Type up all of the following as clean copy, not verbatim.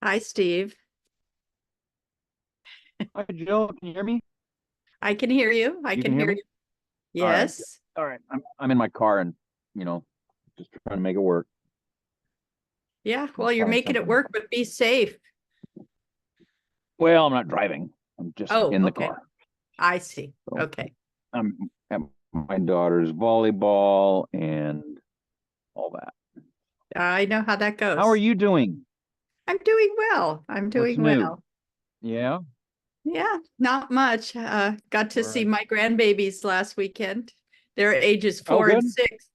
Hi, Steve. Hi, Jill. Can you hear me? I can hear you. I You can can hear hear me? you. All right. Yes. All right. I'm in my car and, you know, just trying to make it work. Yeah. Trying Well, to you're find making it something. work, but be safe. Well, I'm not driving. I'm just Oh, in the okay. car. I see. So Okay. I'm at my daughter's volleyball and all that. I know how that How are goes. you doing? I'm doing well. I'm What's doing new? well. Yeah. Yeah, not much. Got to All see right. my grandbabies last weekend. Their ages Oh, four and good. six,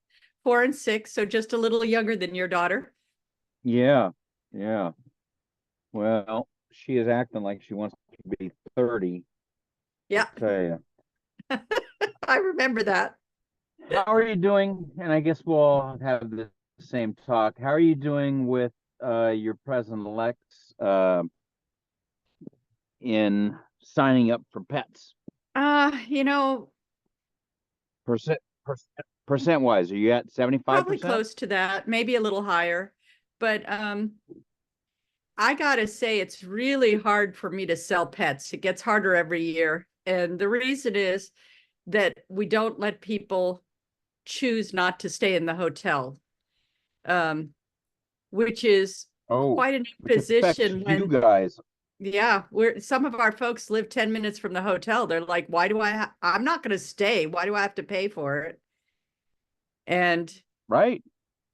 4 and 6, so just a little younger than your daughter. Yeah. Yeah. Well, she is acting like she wants to be 30. Yeah, I'll tell you. I remember that. How are you doing? And I guess we'll have the same talk. How are you doing with your president-elects in signing up for pets? Uh, you know, Percent, percent wise, are you at Probably 75%? close to that, maybe a little higher. But I gotta say, it's really hard for me to sell pets. It gets harder every year. And the reason is that we don't let people choose not to stay in the hotel, um, which is Oh, quite an which affects imposition you when, guys, yeah, some of our folks live 10 minutes from the hotel. They're like, why do I'm not going to stay. Why do I have to pay for it? And right?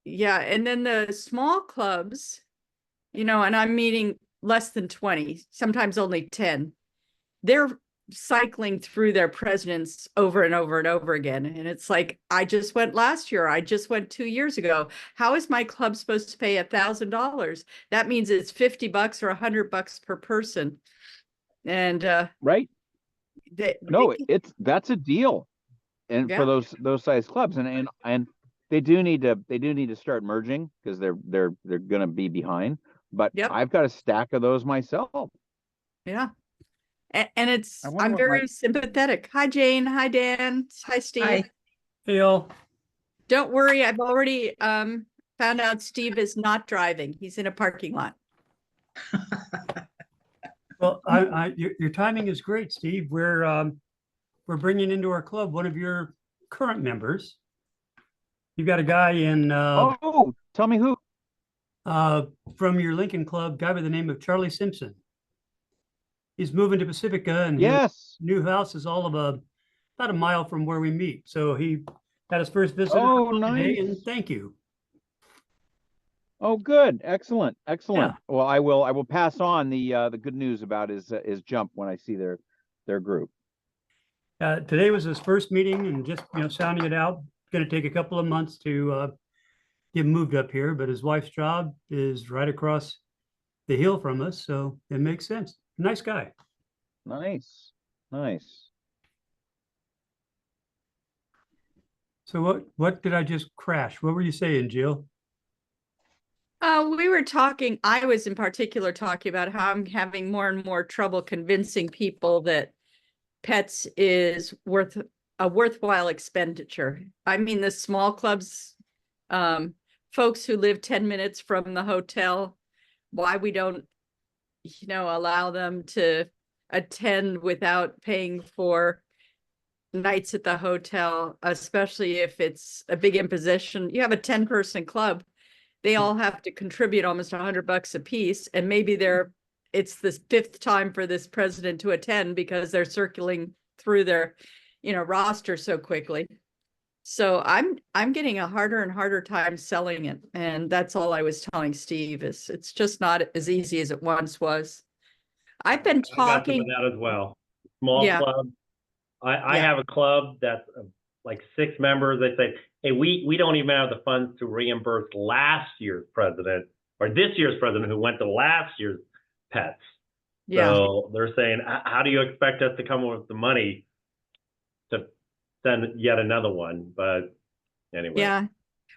yeah, and then the small clubs, and I'm meeting less than 20, sometimes only 10. They're cycling through their presidents over and over and over again. And it's like, I just went last year. I just went 2 years ago. How is my club supposed to pay $1,000? That means it's $50 or $100 per person. And Right? they No, that's a deal, and for yeah, those size clubs, and they do need to start merging because they're gonna be behind. But yep, I've got a stack of those myself. yeah. And I wonder I'm what my very sympathetic. Hi, Jane. Hi, Dan. Hi, Steve. Hi. Phil. Don't worry. I've already found out Steve is not driving. He's in a parking lot. Well, your timing is great, Steve. We're bringing into our club one of your current members. You've got a guy in Oh, tell me who. uh, from your Lincoln Club, guy by the name of Charlie Simpson. He's moving to Pacifica, and his Yes. new house is about a mile from where we meet. So he had his first visit of the Oh, club today, and nice. thank you. Oh, good. Excellent. Yeah. Excellent. Well, I will pass on the good news about his jump when I see their group. Today was his first meeting, and just sounding it out. Going to take a couple of months to get moved up here, but his wife's job is right across the hill from us, so it makes sense. Nice guy. Nice. Nice. So what did I just crash? What were you saying, Jill? We were talking, I was in particular talking about how I'm having more and more trouble convincing people that pets is a worthwhile expenditure. I mean, the small clubs, um, folks who live 10 minutes from the hotel, why we don't, allow them to attend without paying for nights at the hotel, especially if it's a big imposition. You have a 10-person club, they all have to contribute almost $100 a piece, and maybe it's the fifth time for this president to attend because they're circling through their roster so quickly. So I'm getting a harder and harder time selling it, and that's all I was telling Steve, is it's just not as easy as it once was. I've been I got some of talking. that as well. Small Yeah, club. I yeah, have a club that's like 6 members. They say, hey, we don't even have the funds to reimburse last year's president or this year's president who went to last year's pets. yeah, So they're saying, how do you expect us to come up with the money to send yet another one? But anyway, yeah.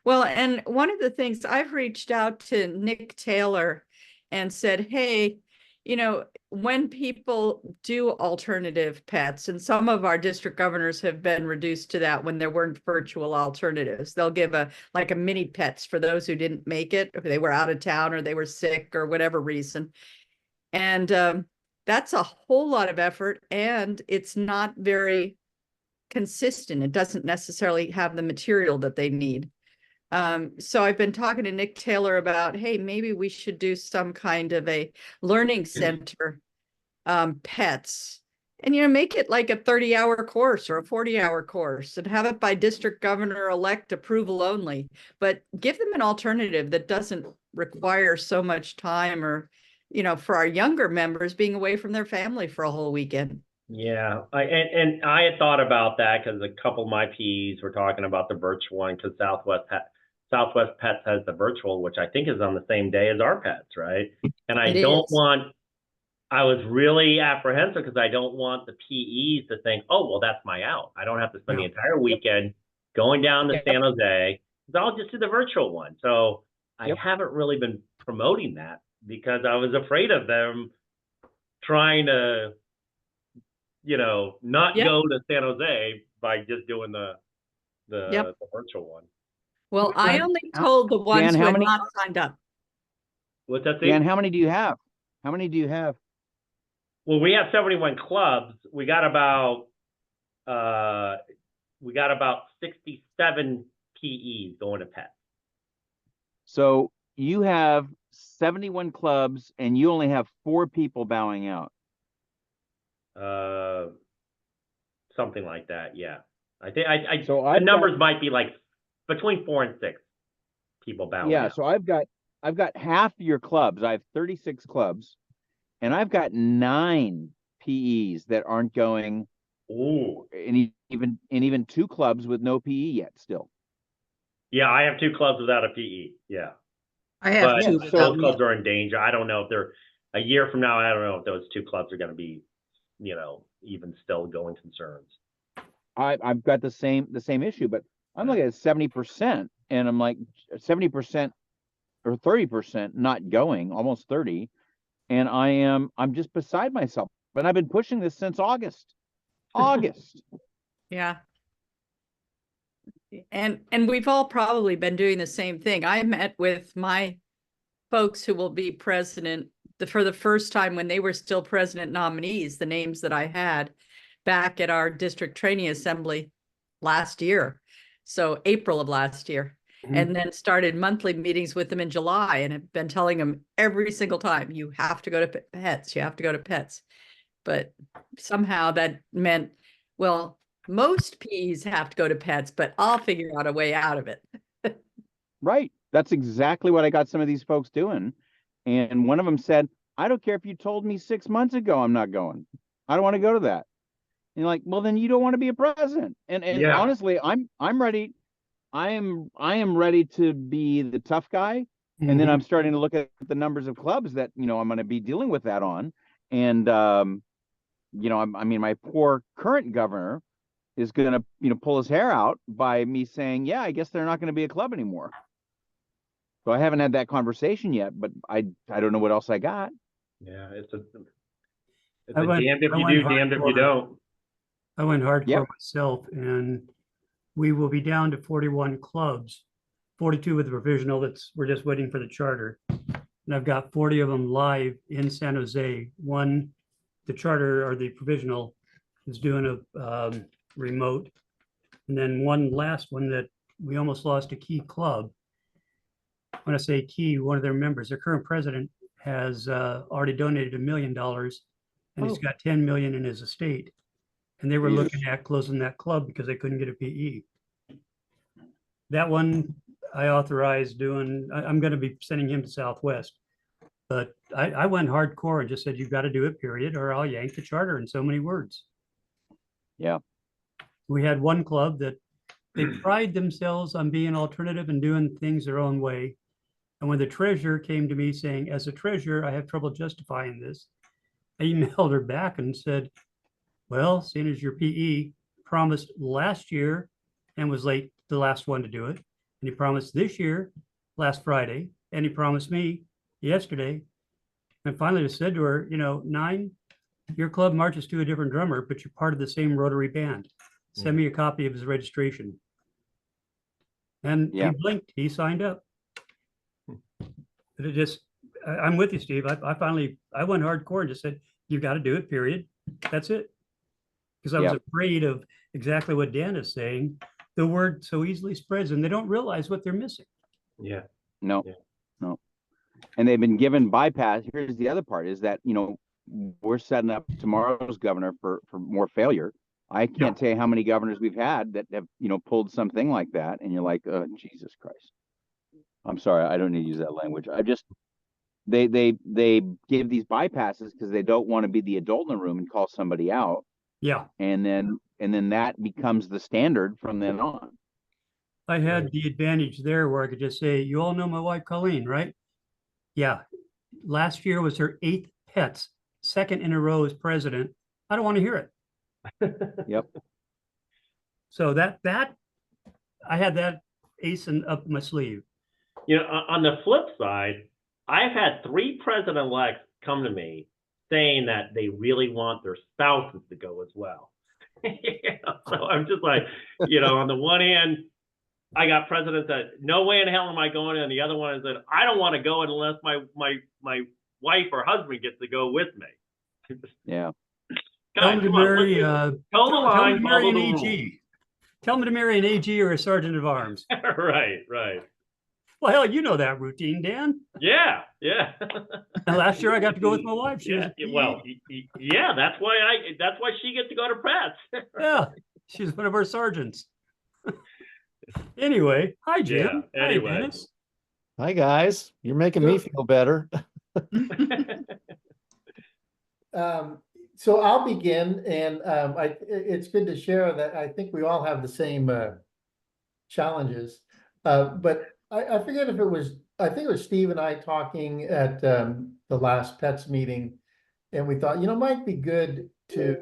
Well, and one of the things, I've reached out to Nick Taylor and said, hey, you know, when people do alternative pets, and some of our district governors have been reduced to that when there weren't virtual alternatives, they'll give like a mini pets for those who didn't make it, if they were out of town or they were sick or whatever reason. And that's a whole lot of effort, and it's not very consistent. It doesn't necessarily have the material that they need. So I've been talking to Nick Taylor about, hey, maybe we should do some kind of a learning center, pets, and, make it like a 30-hour course or a 40-hour course and have it by district governor-elect approval only, but give them an alternative that doesn't require so much time or, for our younger members being away from their family for a whole weekend. Yeah, and I had thought about that because a couple of my PEs were talking about the virtual one because Southwest Pets has the virtual, which I think is on the same day as our pets, right? And I was really apprehensive because I don't want the PEs to think, oh, well, that's my out. I don't have to spend the entire weekend going down to San Jose. I'll just do the virtual one. So I haven't really been promoting that because I was afraid of them trying to, not go to San Jose by just doing the virtual one. Well, I only told the ones who had not signed up. What's that? Dan, how many do you have? How many do you have? Well, we have 71 clubs. We got about 67 PEs going to pets. So you have 71 clubs and you only have 4 people bowing out. Something like that. Yeah. I think So the numbers might be like between 4 and 6 people bowing out. So I've got half your clubs. I have 36 clubs, and I've got 9 PEs that aren't going. Ooh. And even 2 clubs with no PE yet still. Yeah, I have 2 clubs without a PE. Yeah. I have But 2 those without clubs are in danger. I don't know if they're a year from now. I don't know if those 2 clubs are going to be, even still going concerns. I've got the same issue, but I'm looking at 70%, and I'm like 70% or 30% not going, almost 30, and I'm just beside myself. But I've been pushing this since August. Yeah. And we've all probably been doing the same thing. I met with my folks who will be president for the first time when they were still president nominees, the names that I had back at our district training assembly last year. So April of last year. And then started monthly meetings with them in July, and have been telling them every single time, you have to go to pets, you have to go to pets. But somehow that meant, well, most PEs have to go to pets, but I'll figure out a way out of it. Right. That's exactly what I got some of these folks doing. And one of them said, I don't care if you told me 6 months ago I'm not going. I don't want to go to that. And you're like, well, then you don't want to be a president. And honestly, I'm ready. I am ready to be the tough guy. And then I'm starting to look at the numbers of clubs that, I'm going to be dealing with that on. And, my poor current governor is going to, pull his hair out by me saying, yeah, I guess they're not going to be a club anymore. So I haven't had that conversation yet, but I don't know what else I got. Yeah, it's a damned if you do, damned if you don't. I went hardcore myself, and we will be down to 41 clubs, 42 with the provisional. We're just waiting for the charter. And I've got 40 of them live in San Jose. One, the charter or the provisional is doing a remote. And then one last one that we almost lost, a key club. When I say key, one of their members, their current president, has already donated $1 million, and he's got 10 million in his estate. And they were looking at closing that club because they couldn't get a PE. That one I authorized doing. I'm going to be sending him to Southwest, but I went hardcore and just said, you've got to do it, period, or I'll yank the charter in so many words. Yeah. We had one club that they pride themselves on being alternative and doing things their own way. And when the treasurer came to me saying, as a treasurer, I have trouble justifying this, I emailed her back and said, well, seeing as your PE promised last year and was late, the last one to do it, and he promised this year, last Friday, and he promised me yesterday, And finally just said to her, you know, Nine, your club marches to a different drummer, but you're part of the same Rotary band. Send me a copy of his registration. And Yeah. he blinked, he signed up. But it just, I'm with you, Steve. I finally, I went hardcore and just said, you got to do it, period. That's it. Because I was afraid of exactly what Dan is saying. The word so easily spreads and they don't realize what they're missing. Yeah. No, no. And they've been given bypass. Here's the other part is that, you know, we're setting up tomorrow's governor for more failure. I can't tell you how many governors we've had that have, you know, pulled something like that. And you're like, Jesus Christ. I'm sorry. I don't need to use that language. I just, they give these bypasses because they don't want to be the adult in the room and call somebody out. Yeah. And then that becomes the standard from then on. I had the advantage there where I could just say, you all know my wife, Colleen, right? Yeah. Last year was her 8th pets, 2nd in a row as president. I don't want to hear it. Yep. So that I had that ace up my sleeve. You know, on the flip side, I've had 3 president-elects come to me saying that they really want their spouses to go as well. So I'm just like, you know, on the one hand, I got presidents that no way in hell am I going, and the other one is that I don't want to go unless my wife or husband gets to go with me. Yeah. Tell me to marry, toe the line, follow the rules. AG. Tell me to marry an AG or a sergeant of arms. Right. Well, hell, you know that routine, Dan. Yeah. And last year I got to go with my wife. She was, yeah, that's why she gets to go to Pets. yeah, she's one of our sergeants. Anyway, hi, Jim. Yeah, anyway. Hi, Dennis. Hi, guys. You're making me feel better. So I'll begin, and it's good to share that I think we all have the same challenges. But I forget if it was, I think it was Steve and I talking at the last Pets meeting, and we thought, you know, it might be good to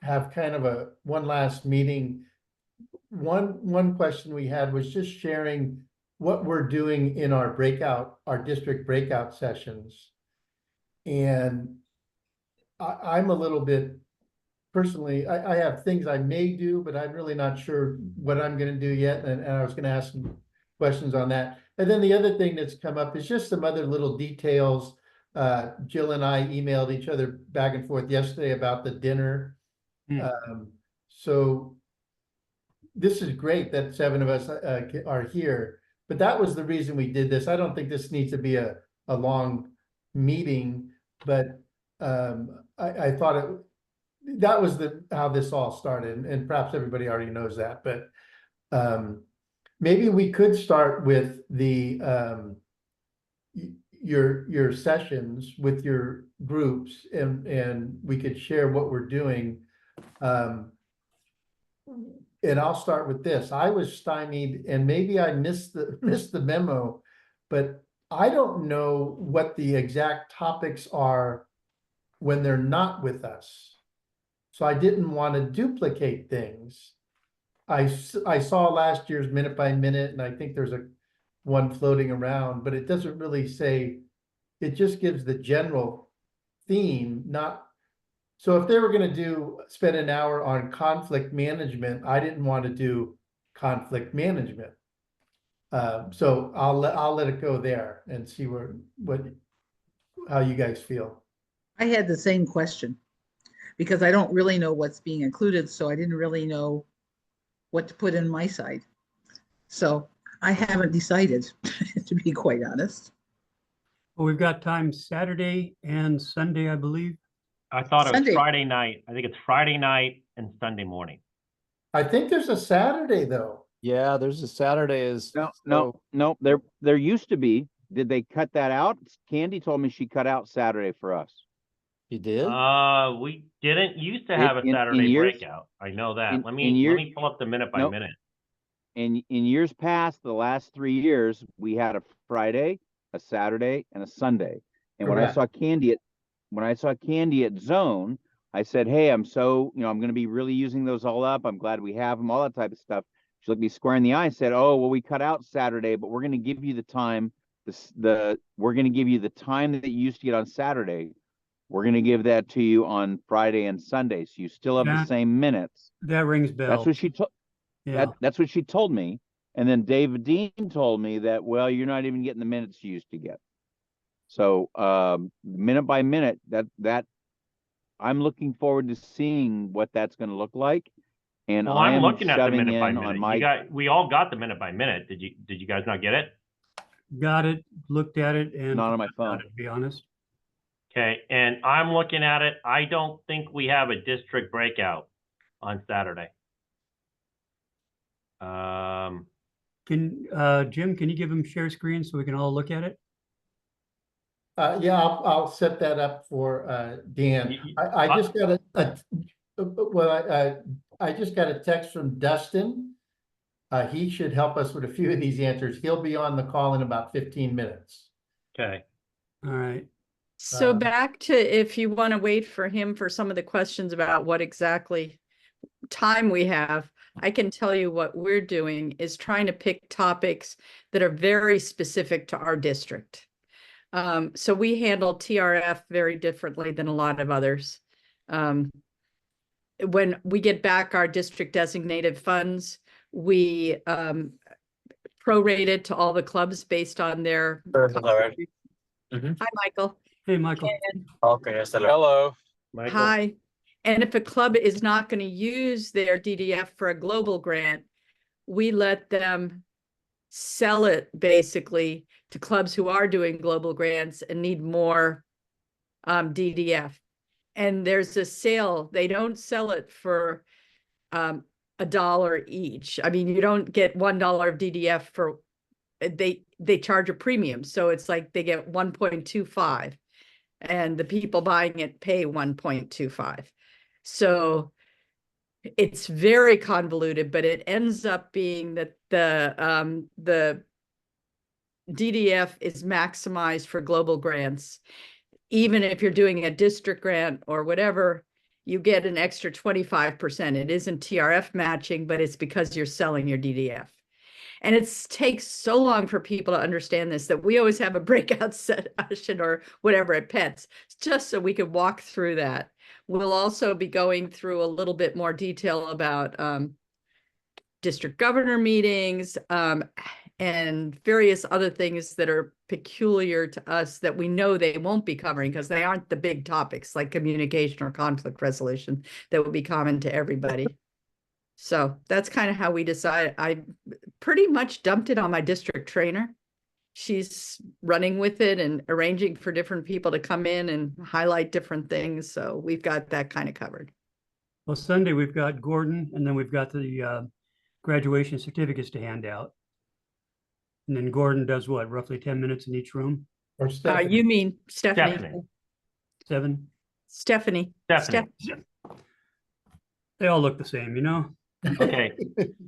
have kind of one last meeting. One question we had was just sharing what we're doing in our district breakout sessions. And I'm a little bit, personally, I have things I may do, but I'm really not sure what I'm going to do yet. And I was going to ask some questions on that. And then the other thing that's come up is just some other little details. Jill and I emailed each other back and forth yesterday about the dinner. So this is great that 7 of us are here, but that was the reason we did this. I don't think this needs to be a long meeting, but I thought that was how this all started, and perhaps everybody already knows that, but maybe we could start with the your sessions with your groups, and we could share what we're doing. And I'll start with this. I was stymied, and maybe I missed the memo, but I don't know what the exact topics are when they're not with us. So I didn't want to duplicate things. I saw last year's minute by minute, and I think there's one floating around, but it doesn't really say, it just gives the general theme, not. So if they were going to spend an hour on conflict management, I didn't want to do conflict management. So I'll let it go there and see how you guys feel. I had the same question because I don't really know what's being included, so I didn't really know what to put in my side. So I haven't decided, to be quite honest. Well, we've got time Saturday and Sunday, I believe. I thought it was Sunday. Friday night. I think it's Friday night and Sunday morning. I think there's a Saturday though. Yeah, there's a Saturday No. There used to be. Did they cut that out? Candy told me she cut out Saturday for us. You did? We didn't used to have a Saturday breakout. I know that. Let me pull up the minute by minute. In years past, the last 3 years, we had a Friday, a Saturday, and a Sunday. And when I saw Candy at Zone, I said, "Hey, I'm going to be really using those all up. I'm glad we have them, all that type of stuff." She looked me square in the eye and said, "Oh, well, we cut out Saturday, but we're going to give you the time we're going to give you the time that you used to get on Saturday. We're going to give that to you on Friday and Sunday. So you still have the That- same minutes. That rings That's bells. what she told. Yeah. That's what she told me. And then David Dean told me that, well, you're not even getting the minutes you used to get. So minute by minute, that I'm looking forward to seeing what that's going to look like. And Well, I I'm am looking at the shoving minute by in minute. on my. We all got the minute by minute. Did you guys not get it? Got it, looked at it, and Not on my forgot about phone. it, to be honest. Okay, and I'm looking at it. I don't think we have a district breakout on Saturday. Jim, can you give him share screen so we can all look at it? Yeah, I'll set that up for Dan. I just got I just got a text from Dustin. He should help us with a few of these answers. He'll be on the call in about 15 minutes. Okay. All right. So Um, back to if you want to wait for him for some of the questions about what exactly time we have, I can tell you what we're doing is trying to pick topics that are very specific to our district. So we handle TRF very differently than a lot of others. When we get back our district designated funds, we prorate it to all the clubs based on their. Hi, Michael. Hey, Michael. Okay, hello. Michael? Hi. And if a club is not going to use their DDF for a global grant, we let them sell it basically to clubs who are doing global grants and need more DDF. And there's a sale. They don't sell it for $1 each. I mean, you don't get $1 of DDF for, they charge a premium. So it's like they get 1.25 and the people buying it pay 1.25. So it's very convoluted, but it ends up being that the DDF is maximized for global grants. Even if you're doing a district grant or whatever, you get an extra 25%. It isn't TRF matching, but it's because you're selling your DDF. And it takes so long for people to understand this that we always have a breakout session or whatever at Pets, just so we could walk through that. We'll also be going through a little bit more detail about district governor meetings and various other things that are peculiar to us that we know they won't be covering because they aren't the big topics like communication or conflict resolution that would be common to everybody. So that's kind of how we decided. I pretty much dumped it on my district trainer. She's running with it and arranging for different people to come in and highlight different things. So we've got that kind of covered. Well, Sunday we've got Gordon, and then we've got the graduation certificates to hand out. And then Gordon does what, roughly 10 minutes in each room? Or Stephanie. You mean Stephanie? Stephanie. Seven? Stephanie. They all look the same, you know? Okay.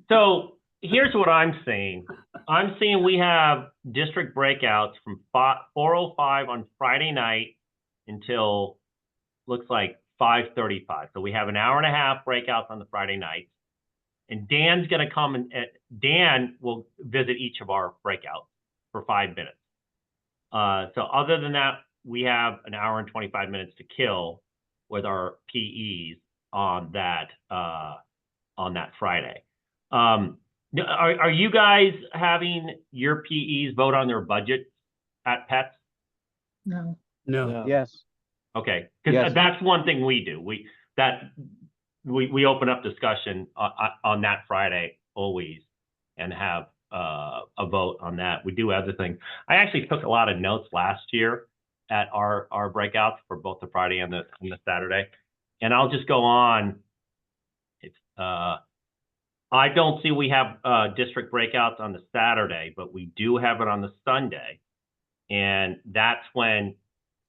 So here's what I'm seeing. I'm seeing we have district breakouts from 4:05 on Friday night until looks like 5:35. So we have an hour and a half breakouts on the Friday night. And Dan's going to come and Dan will visit each of our breakouts for 5 minutes. So other than that, we have an hour and 25 minutes to kill with our PEs on that Friday. Are you guys having your PEs vote on their budget at Pets? No. No. Yes. Okay, because Yes. that's one thing we do. We open up discussion on that Friday always and have a vote on that. We do other things. I actually took a lot of notes last year at our breakouts for both the Friday and the Saturday, and I'll just go on. I don't see we have district breakouts on the Saturday, but we do have it on the Sunday. And that's when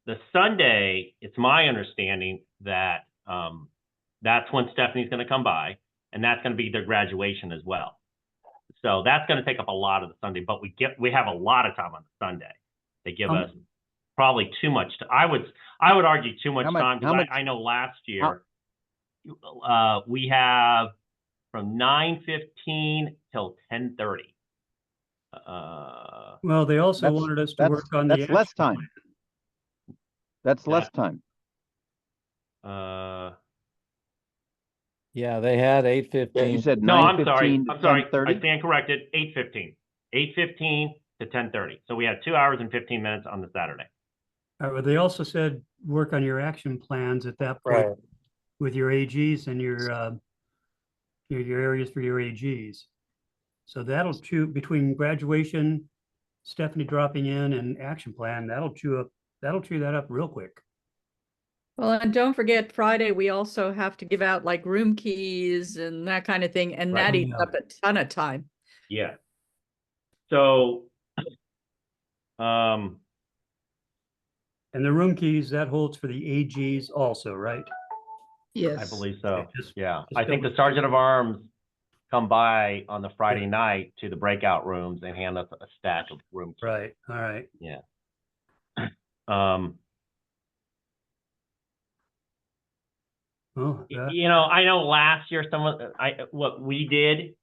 the Sunday, it's my understanding that that's when Stephanie's going to come by, and that's going to be their graduation as well. So that's going to take up a lot of the Sunday, but we have a lot of time on the Sunday. They give us probably too much. I would argue too much time, because I know last year we have from 9:15 till 10:30. Well, they also That's- wanted us to that's- work on the. that's less action time. plan. That's less time. Yeah, they had You 8:15. said No, I'm 9:15 sorry. to I'm sorry. 10:30? I stand corrected. 8:15. 8:15 to 10:30. So we had 2 hours and 15 minutes on the Saturday. But they also said work on your action plans at that point Right. with your AGs and your areas for your AGs. So that'll chew between graduation, Stephanie dropping in, and action plan. That'll chew that up real quick. Well, and don't forget Friday, we also have to give out like room keys and that kind of thing, and Right. that eats Yeah. up a ton of time. Yeah. So, um, And the room keys, that holds for the AGs also, right? Yes. I believe so. Okay, just- Yeah. just I think the double- sergeant of arms come by on the Friday night to the breakout rooms and hand us a stack of room keys. Right, all right. Yeah. Um, Oh, that- you know, I know last year what we did,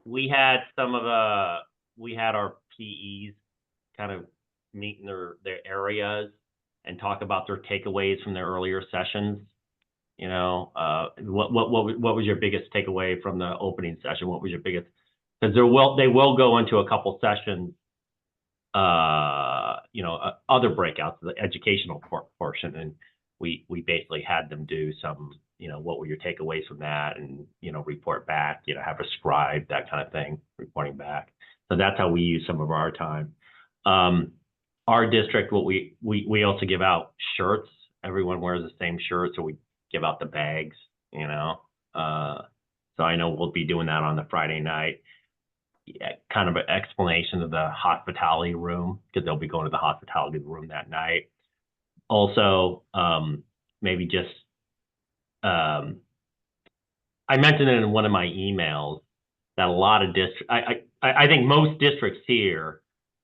we had we had our PEs kind of meet in their areas and talk about their takeaways from their earlier sessions. You know, what was your biggest takeaway from the opening session? What was your biggest? Because they will go into a couple sessions, you know, other breakouts, the educational portion, and we basically had them do some, you know, what were your takeaways from that, and you know, report back, you know, have a scribe, that kind of thing, reporting back. So that's how we use some of our time. Our district, what we also give out shirts. Everyone wears the same shirt, so we give out the bags, you know. So I know we'll be doing that on the Friday night. Yeah, kind of an explanation of the hospitality room, because they'll be going to the hospitality room that night. Also, maybe just, I mentioned it in one of my emails that a lot of I think most districts here,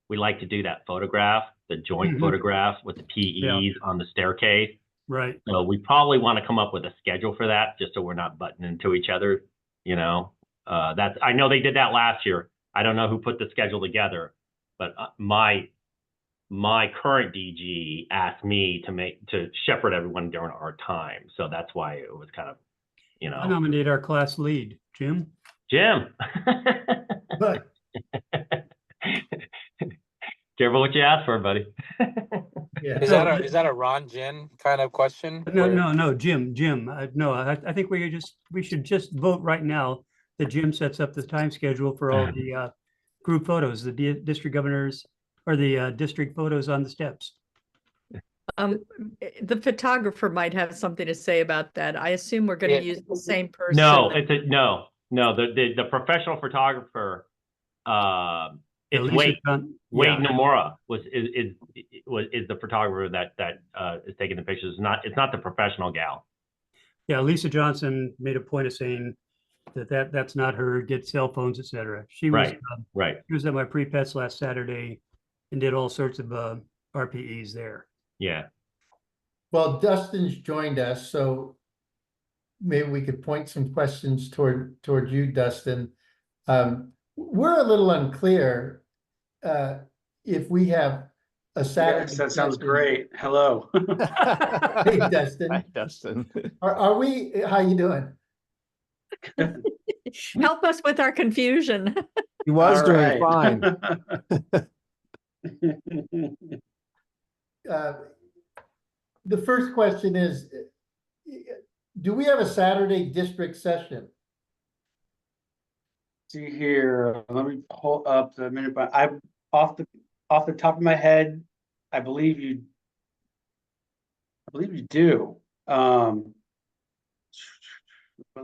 we like to do that photograph, the joint Mhm. photograph with the PEs on the staircase. right. So we probably want to come up with a schedule for that, just so we're not butting into each other, you know. I know they did that last year. I don't know who put the schedule together, but my current DG asked me to shepherd everyone during our time. So that's why it was kind of, you I know, nominate our class lead, Jim. Jim. But Careful what you ask for, buddy. yeah. Is that a Ron Jin kind of question? No, Jim. No, I think we should just vote right now that Jim sets up the time schedule for all the group photos, the district governors or the district photos on the steps. The photographer might have something to say about that. I assume we're going to Yeah. use the same person. No, no. The professional photographer, it's Lisa Wade. John- Wade yeah. Nomura is the photographer that is taking the pictures. It's not the professional gal. Yeah, Lisa Johnson made a point of saying that's not her, get cell phones, etc. She was Right. Right. she was at my pre-pets last Saturday and did all sorts of RPEs there. Yeah. Well, Dustin's joined us, so maybe we could point some questions toward you, Dustin. We're a little unclear if we have a Saturday. Yes, that sounds session. great. Hello. Hey, Dustin. Hi, Dustin. Are we? How you doing? Help us with our confusion. He was All doing right. fine. The first question is, do we have a Saturday district session? See here, let me pull up the minute, but I off the top of my head, I believe you do. But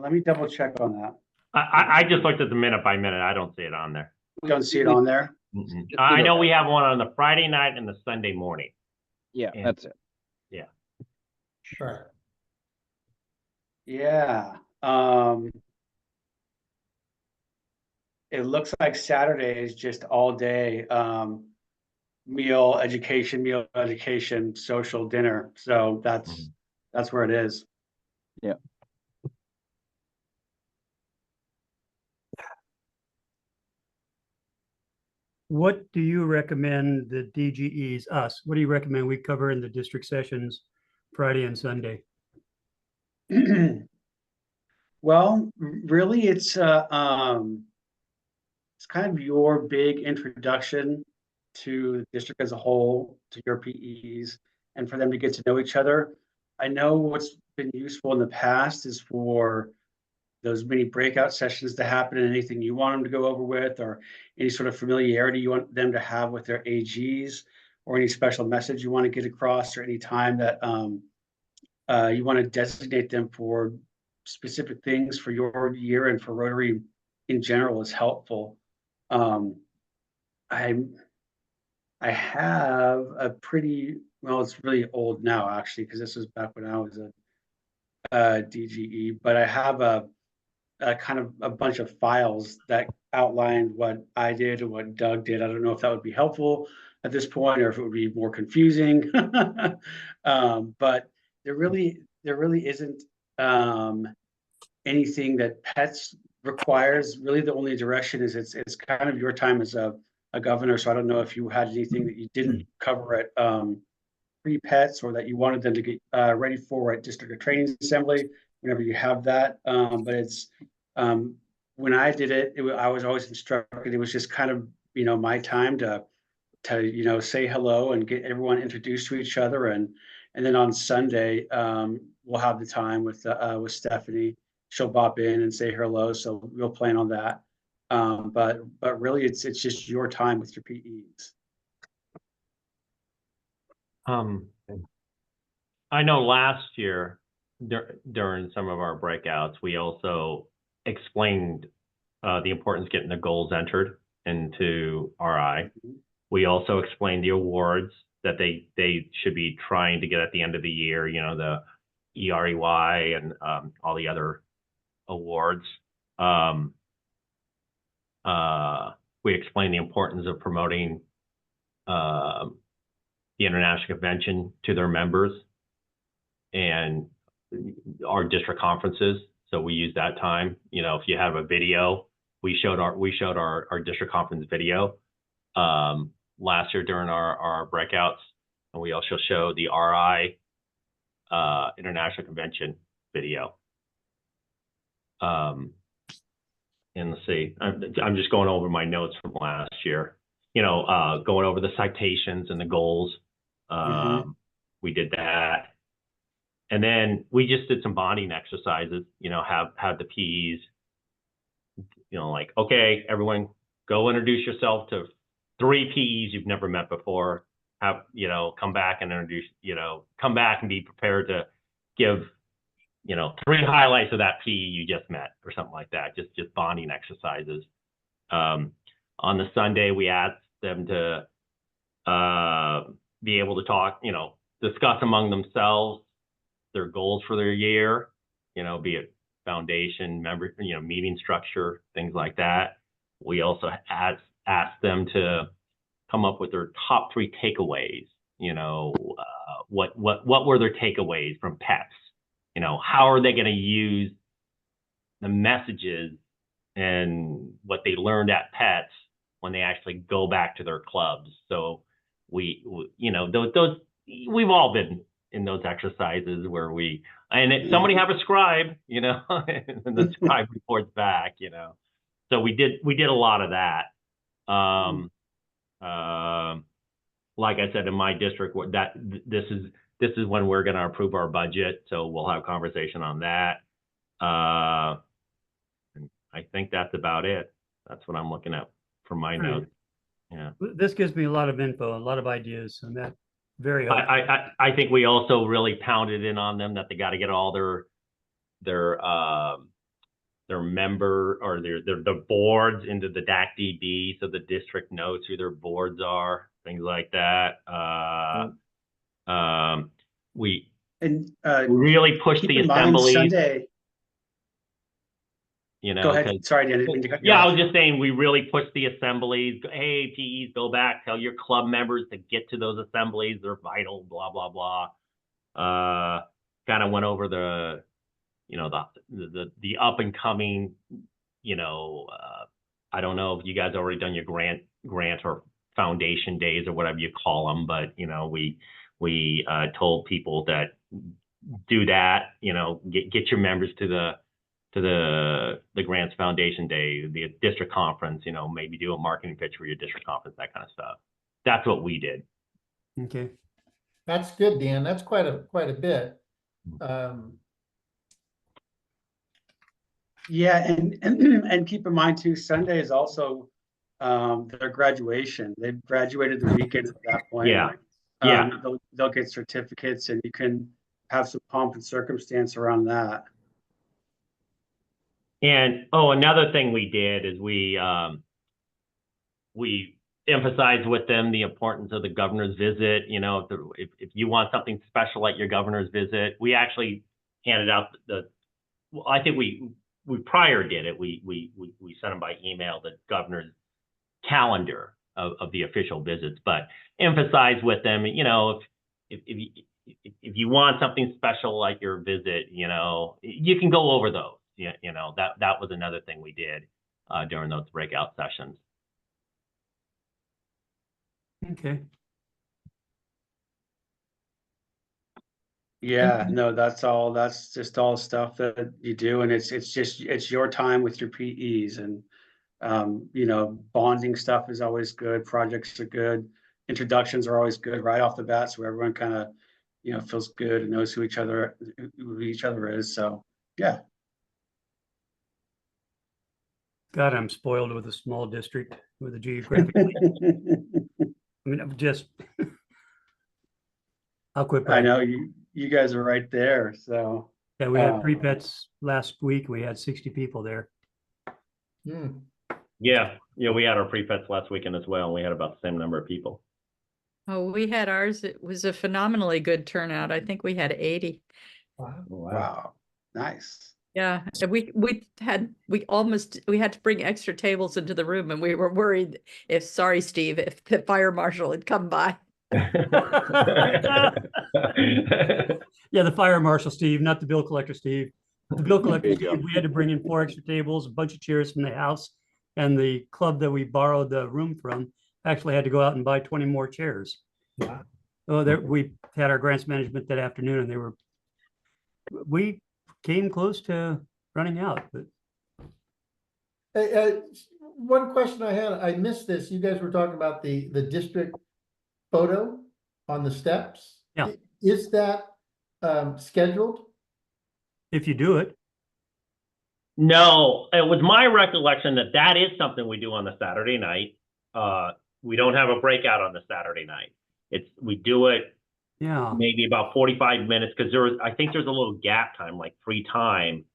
let me double check on that. I just looked at the minute by minute. I don't see it on there. We don't see it on there. I know we have one on the Friday night and the Sunday morning. Yeah, And- that's it. Right. Yeah. It looks like Saturday is just all day meal education, social dinner. So that's where it is. Yeah. what do you recommend the DGEs, us, what do you recommend we cover in the district sessions Friday and Sunday? Well, really, it's kind of your big introduction to the district as a whole, to your PEs, and for them to get to know each other. I know what's been useful in the past is for those mini breakout sessions to happen, and anything you want them to go over with, or any sort of familiarity you want them to have with their AGs, or any special message you want to get across, or any time that you want to designate them for specific things for your year and for Rotary in general is helpful. I have a pretty, well, it's really old now actually, because this was back when I was a DGE, but I have a kind of a bunch of files that outlined what I did and what Doug did. I don't know if that would be helpful at this point or if it would be more confusing. But there really isn't anything that PETS requires. Really, the only direction is it's kind of your time as a governor. So I don't know if you had anything that you didn't cover at pre-PETS or that you wanted them to get ready for at District of Training Assembly whenever you have that. But it's when I did it, I was always instructed. It was just kind of my time to say hello and get everyone introduced to each other, and then on Sunday we'll have the time with Stephanie. She'll bop in and say hello, so we'll plan on that. But really, it's just your time with your PEs. I know last year during some of our breakouts, we also explained the importance of getting the goals entered into RI. We also explained the awards that they should be trying to get at the end of the year, the EREY and all the other awards. We explained the importance of promoting the international convention to their members and our district conferences. So we use that time. If you have a video, we showed our district conference video last year during our breakouts, and we also showed the RI international convention video. And let's see, I'm just going over my notes from last year. Going over the citations and the goals. We did that. And then we just did some bonding exercises, have the PEs, like, okay, everyone go introduce yourself to 3 PEs you've never met before. Come back and come back and be prepared to give, 3 highlights of that PE you just met or something like that. Just bonding exercises. On the Sunday, we asked them to be able to talk, discuss among themselves their goals for their year, be it foundation, member, meeting structure, things like that. We also asked them to come up with their top 3 takeaways. What were their takeaways from PETS? How are they going to use the messages and what they learned at PETS when they actually go back to their clubs? So we've all been in those exercises where somebody have a scribe, and the scribe reports back, So we did a lot of that. Like I said, in my district, this is when we're going to approve our budget, so we'll have a conversation on that. And I think that's about it. That's what I'm looking at from my notes. Yeah. This gives me a lot of info, a lot of ideas, and that very helpful. I think we also really pounded in on them that they got to get all their member or their boards into the DAC-DB, so the district knows who their boards are, things like that. We really pushed the assemblies. Sunday. Go ahead. Sorry, I didn't mean to cut you off. I was just saying we really pushed the assemblies. Hey, PEs, go back, tell your club members to get to those assemblies. They're vital, blah, blah, blah. Kind of went over the up and coming, I don't know if you guys already done your grant or foundation days or whatever you call them, but we told people that do that, get your members to the grants foundation day, the district conference, maybe do a marketing pitch for your district conference, that kind of stuff. That's what we did. Okay. That's good, Dan. That's quite a bit. Yeah, and keep in mind too, Sunday is also their graduation. They've graduated the weekend at that point. Yeah. Yeah. They'll get certificates, and you can have some pomp and circumstance around that. And another thing we did is we emphasized with them the importance of the governor's visit. If you want something special at your governor's visit, we actually handed out I think we prior did it. We sent them by email the governor's calendar of the official visits, but emphasize with them, if you want something special like your visit, you can go over those. That was another thing we did during those breakout sessions. Okay. Yeah, no, that's just all stuff that you do, and it's your time with your PEs, and bonding stuff is always good, projects are good, introductions are always good right off the bat, so everyone kind of feels good and knows who each other is. So yeah. God, I'm spoiled with a small district with a geographic. I mean, I'll quit. I know you guys are right there. So yeah, we had pre-pets last week. We had 60 people there. Yeah, we had our pre-pets last weekend as well. And we had about the same number of people. Oh, we had ours. It was a phenomenally good turnout. I think we had 80. Wow. Nice. Yeah, and we had to bring extra tables into the room, and we were worried if the fire marshal had come by. Yeah, the fire marshal, Steve, not the bill collector, Steve. The bill collector, Steve, we had to bring in 4 extra tables, a bunch of chairs from the house, and the club that we borrowed the room from actually had to go out and buy 20 more chairs. Wow. We had our grants management that afternoon, and we came close to running out. But one question I had, I missed this. You guys were talking about the district photo on the steps. Yeah. Is that scheduled? if you do it, No, it was my recollection that is something we do on the Saturday night. We don't have a breakout on the Saturday night. We do it yeah, maybe about 45 minutes because I think there's a little gap time, like free time.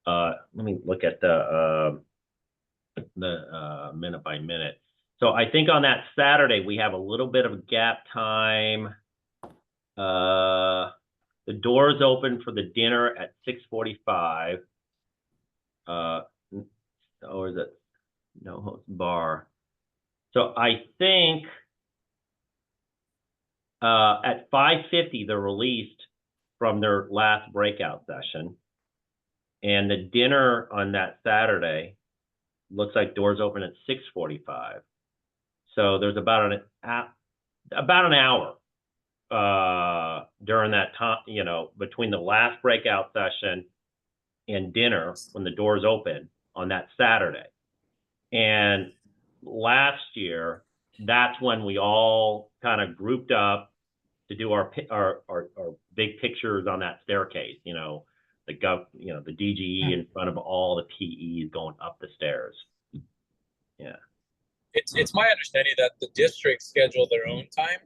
Let me look at the minute by minute. So I think on that Saturday we have a little bit of gap time. The doors open for the dinner at 6:45. Or is it no host bar? So I think at 5:50 they're released from their last breakout session, and the dinner on that Saturday looks like doors open at 6:45. So there's about an hour during that time, between the last breakout session and dinner when the doors open on that Saturday. And last year, that's when we all kind of grouped up to do our big pictures on that staircase, the DGE in front of all the PEs going up the stairs. Yeah. It's my understanding that the districts schedule their own time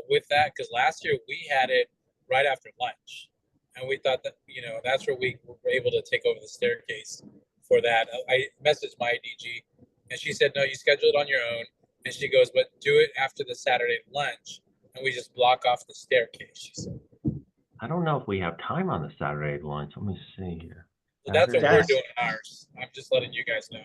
with that, because last year we had it right after lunch, and we thought that that's where we were able to take over the staircase for that. I messaged my DG, and she said, no, you schedule it on your own. And she goes, but do it after the Saturday lunch, and we just block off the staircase, she said. I don't know if we have time on the Saturday lunch. Let me see here. So that's what we're doing ours. I'm just letting you guys know.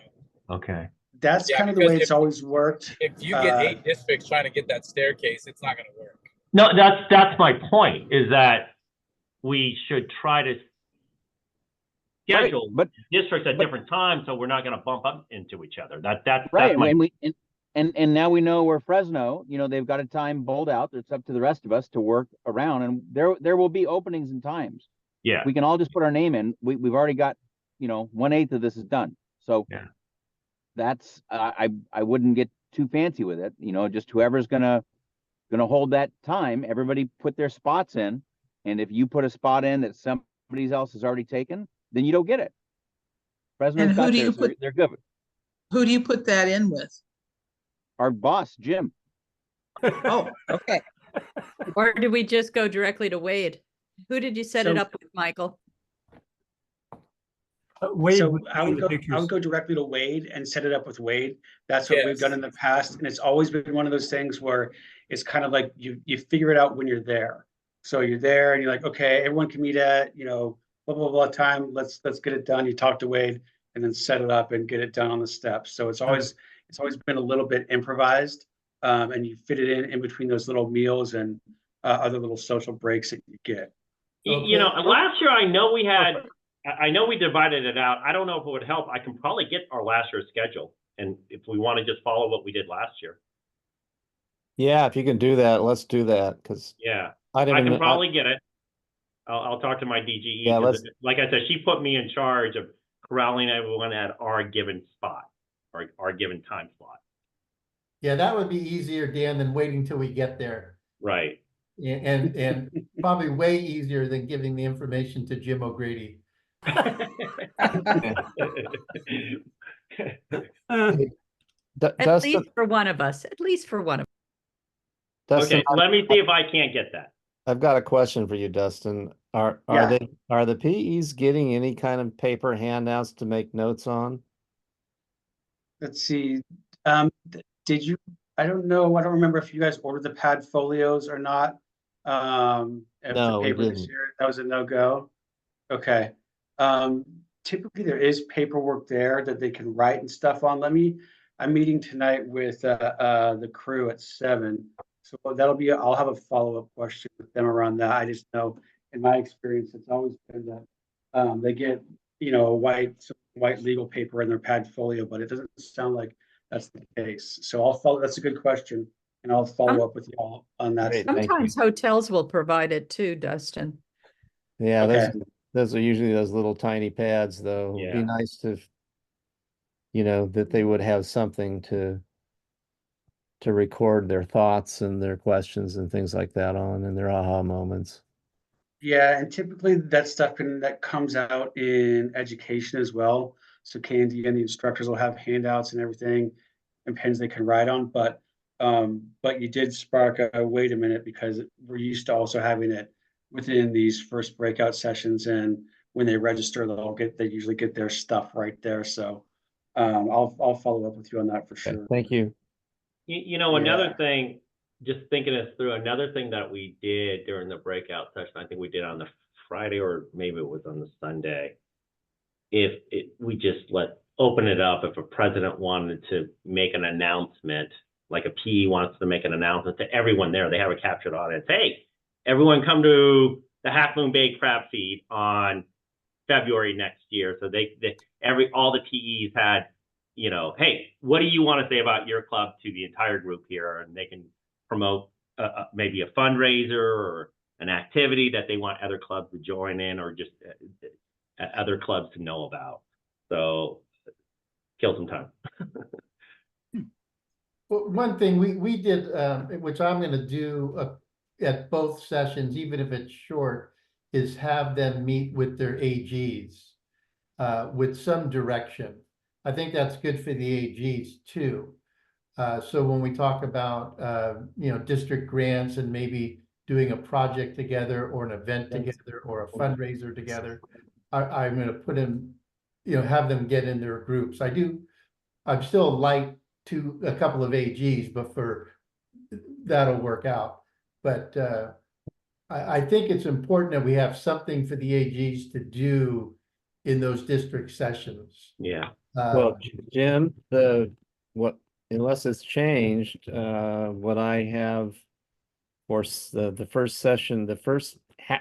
Okay. That's kind of the way it's always worked. If you get 8 districts trying to get that staircase, it's not going to work. No, that's my point, is that we should try to schedule but districts at but- different times, so we're not going to bump up into each other. That's right, my and now we know where Fresno, they've got a time bowled out. It's up to the rest of us to work around, and there will be openings and times. yeah. We can all just put our name in. We've already got, 1/8 of this is done. So Yeah. that's I wouldn't get too fancy with it. Just whoever's gonna hold that time, everybody put their spots in, and if you put a spot in that somebody else has already taken, then you don't get it. Fresno's And who got do theirs, you so put- they're good. Who do you put that in with? Our boss, Jim. Oh, okay. Or do we just go directly to Wade? Who did you set it So- up with, Michael? Wade So was I doing would the go, I pictures. would go directly to Wade and set it up with Wade. That's what we've done Yes. in the past. And it's always been one of those things where it's kind of like you figure it out when you're there. So you're there and you're like, okay, everyone can meet at, blah, blah, blah time. Let's get it done. You talk to Wade and then set it up and get it done on the steps. So it's always been a little bit improvised. And you fit it in between those little meals and other little social breaks that you get. Last year I know we divided it out. I don't know if it would help. I can probably get our last year's schedule, and if we want to just follow what we did last year. Yeah, if you can do that, let's do that, because Yeah, I I didn't. can probably get it. I'll talk to my DGE. Yeah, 'Cause like I said, she put me in charge of corralling everyone at our given spot or our given time slot. Yeah, that would be easier, Dan, than waiting till we get there. Right. And probably way easier than giving the information to Jim O'Grady. At Dustin, least for one of us, at least for one of Dustin, Okay, let me see if I can't get that. I've got a question for you, Dustin. Are Yeah. the PEs getting any kind of paper handouts to make notes on? Let's see. Did you, I don't remember if you guys ordered the pad folios or not. If No, the we paper this didn't. year, that was a no-go. Okay. Typically there is paperwork there that they can write and stuff on. I'm meeting tonight with the crew at 7. So I'll have a follow-up question with them around that. I just know in my experience, it's always been that they get, white legal paper in their pad folio, but it doesn't sound like that's the case. So that's a good question, and I'll follow up with you all on that. Great. them. Thank you. Sometimes hotels will provide it too, Dustin. Yeah, Okay. those are usually those little tiny pads, though. It'd be Yeah. nice to, that they would have something to record their thoughts and their questions and things like that on, and their aha moments. Yeah, and typically that stuff that comes out in education as well. So Candy and the instructors will have handouts and everything and pens they can write on. But you did spark a wait a minute, because we're used to also having it within these first breakout sessions, and when they register, they usually get their stuff right there. So I'll follow up with you on that for Okay, sure. thank you. Another Yeah. thing, just thinking this through, another thing that we did during the breakout session, I think we did on the Friday or maybe it was on the Sunday. We just open it up if a president wanted to make an announcement, like a PE wants to make an announcement to everyone there, they have a captured audience. Hey, everyone come to the Half Moon Bay Crab Feed on February next year. So all the PEs had, hey, what do you want to say about your club to the entire group here? And they can promote maybe a fundraiser or an activity that they want other clubs to join in, or just other clubs to know about. So kill some time. Well, one thing we did, which I'm gonna do at both sessions, even if it's short, is have them meet with their AGs with some direction. I think that's good for the AGs too. So when we talk about, district grants and maybe doing a project together or an event together or a fundraiser together, I'm gonna put in, have them get in their groups. I'm still light to a couple of AGs, but that'll work out. But I think it's important that we have something for the AGs to do in those district sessions. Yeah. Well, Jim, unless it's changed, what I have for the first session, the first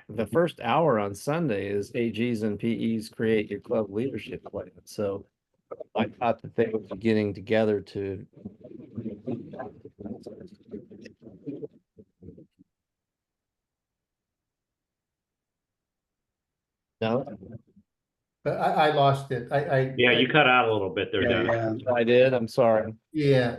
the first hour on Sunday is AGs and PEs create your club leadership plan. So I thought that they would be getting together to. No, I lost it. Yeah, you cut out a little bit there, Yeah, Dennis. yeah. I did. I'm sorry. yeah.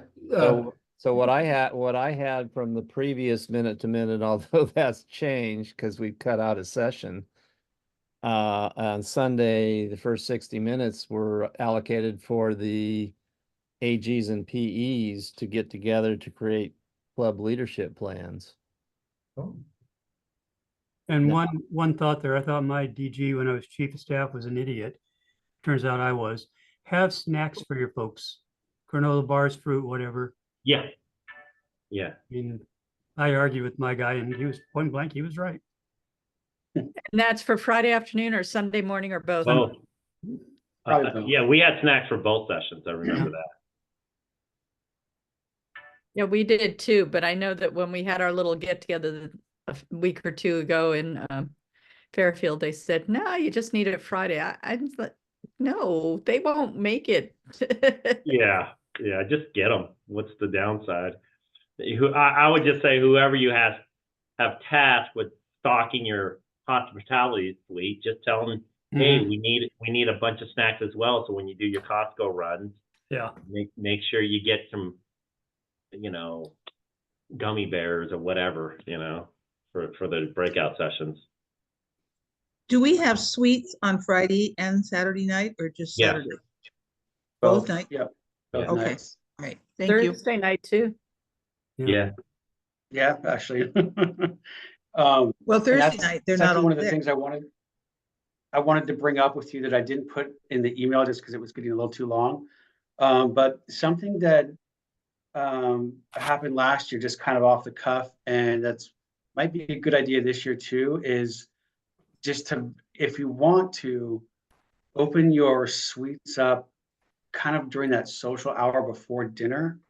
So what I had from the previous minute to minute, although that's changed because we cut out a session. On Sunday, the first 60 minutes were allocated for the AGs and PEs to get together to create club leadership plans. Oh, And No. one thought there, I thought my DG when I was chief of staff was an idiot. Turns out I was. Have snacks for your folks. Granola bars, fruit, whatever. Yeah. Yeah. I mean, I argued with my guy and he was point blank, he was right. And that's for Friday afternoon or Sunday morning or both? Both. Probably both. Yeah, we had snacks for both sessions. I remember that. Yeah, we did too, but I know that when we had our little get together a week or two ago in Fairfield, they said, no, you just need it Friday. I was like, no, they won't make it. Yeah. Yeah. Just get them. What's the downside? I would just say whoever you have tasked with stocking your hospitality suite, just tell them, hey, we need a bunch of snacks as well. So when you do your Costco runs, Yeah. make sure you get some, gummy bears or whatever, for the breakout sessions. Do we have suites on Friday and Saturday night or just Yeah. Saturday? Both nights? Yep. Both Okay. nights. All right, thank you. Thursday night too. Yeah. Yeah, actually. Well, And Thursday that's night, they're that's not actually all one of the there. things I wanted to bring up with you that I didn't put in the email just because it was getting a little too long. But something that happened last year, just kind of off the cuff, and that's might be a good idea this year too, is just to, if you want to, open your suites up kind of during that social hour before dinner.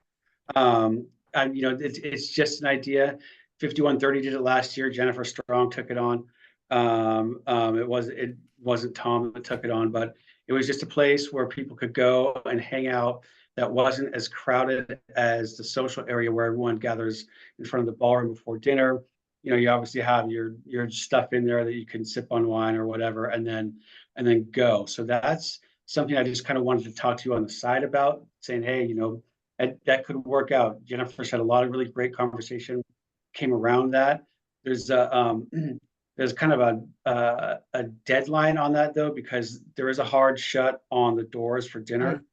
And it's just an idea. 5130 did it last year. Jennifer Strong took it on. It wasn't Tom that took it on, but it was just a place where people could go and hang out that wasn't as crowded as the social area where everyone gathers in front of the ballroom before dinner. You obviously have your stuff in there that you can sip on wine or whatever, and then go. So that's something I just kind of wanted to talk to you on the side about, saying, hey, that could work out. Jennifer's had a lot of really great conversation came around that. There's there's kind of a deadline on that though, because there is a hard shut on the doors for dinner.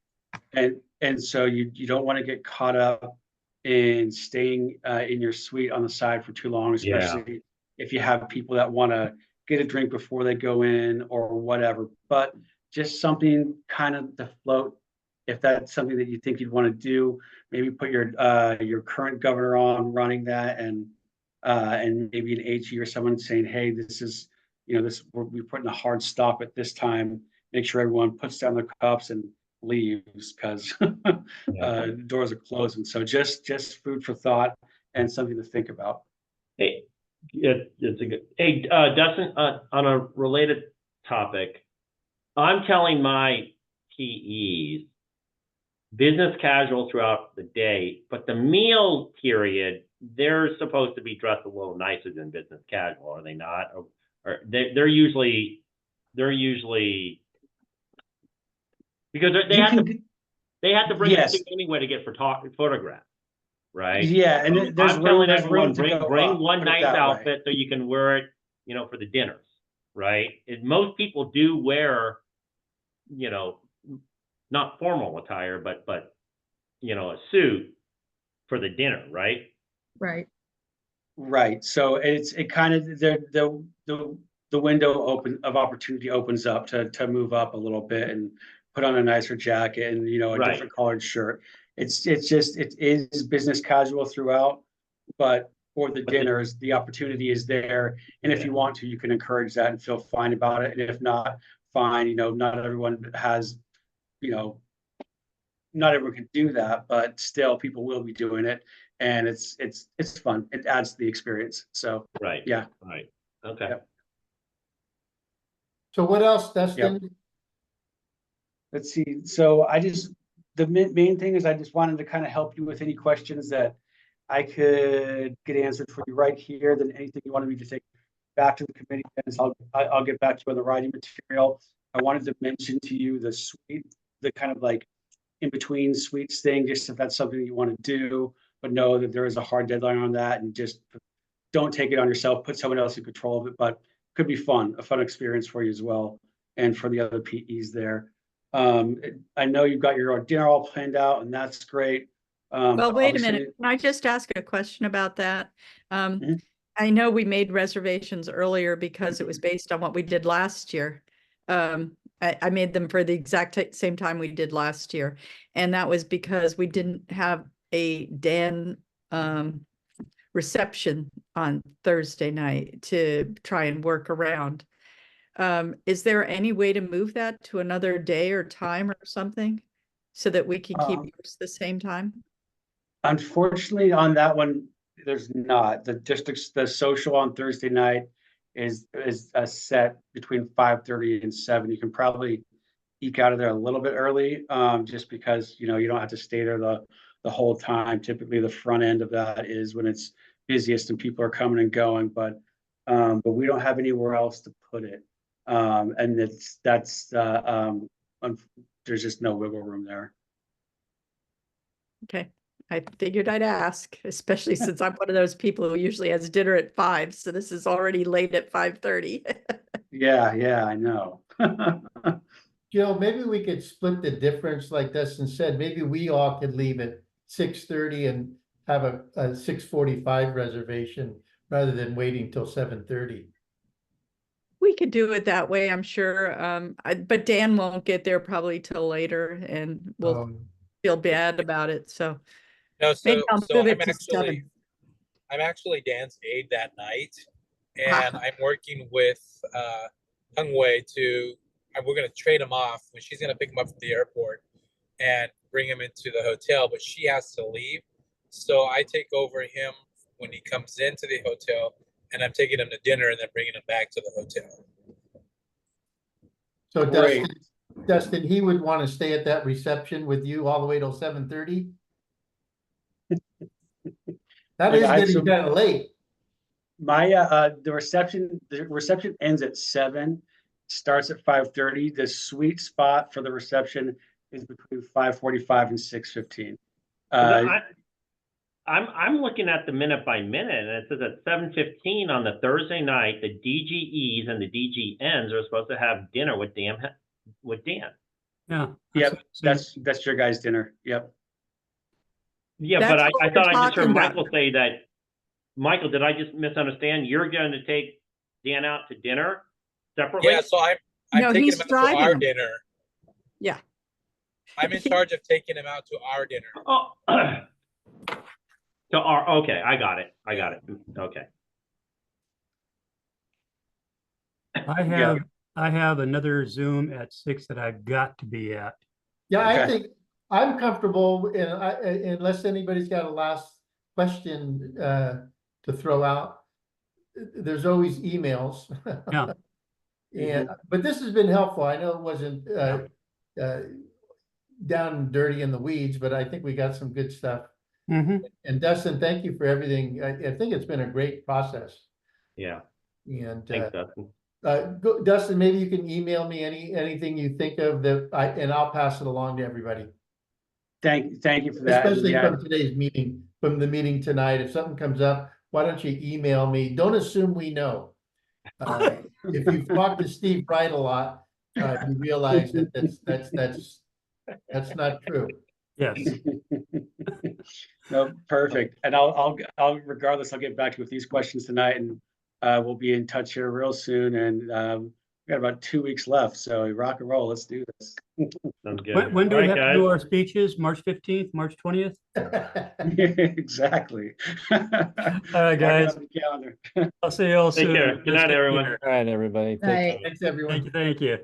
And so you don't want to get caught up in staying in your suite on the side for too long, especially if you have people that want to get a drink before they go in or whatever. But just something kind of to float. If that's something that you think you'd want to do, maybe put your current governor on running that, and maybe an AG or someone saying, hey, this is, we're putting a hard stop at this time. Make sure everyone puts down their cups and leaves because doors are closing. So just food for thought and something to think about. Hey, it's a good. Hey, Dustin, on a related topic, I'm telling my PEs business casual throughout the day, but the meal period, they're supposed to be dressed a little nicer than business casual, are they not? Or they're usually because they have to bring yes. it anyway to get photographed, right? Yeah, and So there's I'm room, telling everyone, to go bring up, one put it nice that way. outfit so you can wear it, for the dinners, right? And most people do wear, not formal attire, but a suit for the dinner, right? Right. Right. So it kind of the window of opportunity opens up to move up a little bit and put on a nicer jacket and a Right. different colored shirt. It is business casual throughout, but for the dinners, the opportunity is there. And if you want to, you can encourage that and feel fine about it. And if not, fine. Not everyone has, not everyone can do that, but still people will be doing it. And it's fun. It adds to the experience. So Right. yeah. Right. Okay. Yep. So what else, Dustin? Let's see. So the main thing is I just wanted to kind of help you with any questions that I could get answered for you right here. Then anything you wanted me to take back to the committee, Dennis, I'll get back to you on the writing material. I wanted to mention to you the kind of like in between suites thing, just if that's something you want to do, but know that there is a hard deadline on that, and just don't take it on yourself. Put someone else in control of it, but could be a fun experience for you as well, and for the other PEs there. I know you've got your dinner all planned out, and that's great. Well, wait a Obviously- minute. Can I just ask a question about that? Mhm. I know we made reservations earlier because it was based on what we did last year. I made them for the exact same time we did last year. And that was because we didn't have a Dan reception on Thursday night to try and work around. Is there any way to move that to another day or time or something so that we can keep yours the same time? Unfortunately, on that one, there's not. The social on Thursday night is a set between 5:30 and 7. You can probably eke out of there a little bit early, just because you don't have to stay there the whole time. Typically, the front end of that is when it's busiest and people are coming and going, but we don't have anywhere else to put it, and there's just no wiggle room there. Okay, I figured I'd ask, especially since I'm one of those people who usually has dinner at 5, so this is already late at 5:30. Yeah, I know. Jill, maybe we could split the difference like Dustin said. Maybe we all could leave at 6:30 and have a 6:45 reservation rather than waiting till 7:30. We could do it that way, I'm sure. But Dan won't get there probably till later and we'll feel bad about it. So No, maybe I'll move it to 7. I'm actually Dan's aide that night, and I'm working with Hung Wei we're going to trade him off. She's going to pick him up from the airport and bring him into the hotel, but she has to leave. So I take over him when he comes into the hotel, and I'm taking him to dinner and then bringing him back to the hotel. So Great. Dustin, he would want to stay at that reception with you all the way till 7:30? That is getting kind of late. My the reception ends at 7, starts at 5:30. The sweet spot for the reception is between 5:45 and 6:15. I'm looking at the minute by minute, and it says at 7:15 on the Thursday night, the DGEs and the DGNs are supposed to have dinner with Dan. Yeah. Yep, that's your guys' dinner. Yep. Yeah, That's but I what thought we're I just heard talking about. Michael say that. Michael, did I just misunderstand? You're going to take Dan out to dinner separately? Yeah, so I'm No, taking he's him out to driving our him. dinner. Yeah. I'm in charge of taking him out to our dinner. Oh, okay, I got it. Okay. I have another Zoom at 6 that I've got to be at. Yeah, I Okay. think I'm comfortable, unless anybody's got a last question to throw out. There's always emails. Yeah. But this has been helpful. I know it wasn't down and dirty in the weeds, but I think we got some good stuff. Mhm. And Dustin, thank you for everything. I think it's been a great process. Yeah. And Thanks, Dustin. Dustin, maybe you can email me anything you think of and I'll pass it along to everybody. Thank you for that. Especially Yeah. from today's meeting, from the meeting tonight. If something comes up, why don't you email me? Don't assume we know. If you've talked to Steve Wright a lot, you realize that that's not true. Yes. No, perfect. And I'll regardless, I'll get back to you with these questions tonight, and we'll be in touch here real soon. And we got about 2 weeks left, so rock and roll. Let's do this. Sounds good. When do we All have right, to do guys. our speeches? March 15th, March 20th? Exactly. All right, guys. Mark it on the calendar. I'll see you all Take soon. care. Good night, everyone. All right, everybody. Take Night. care. Thanks, everyone. Thank you.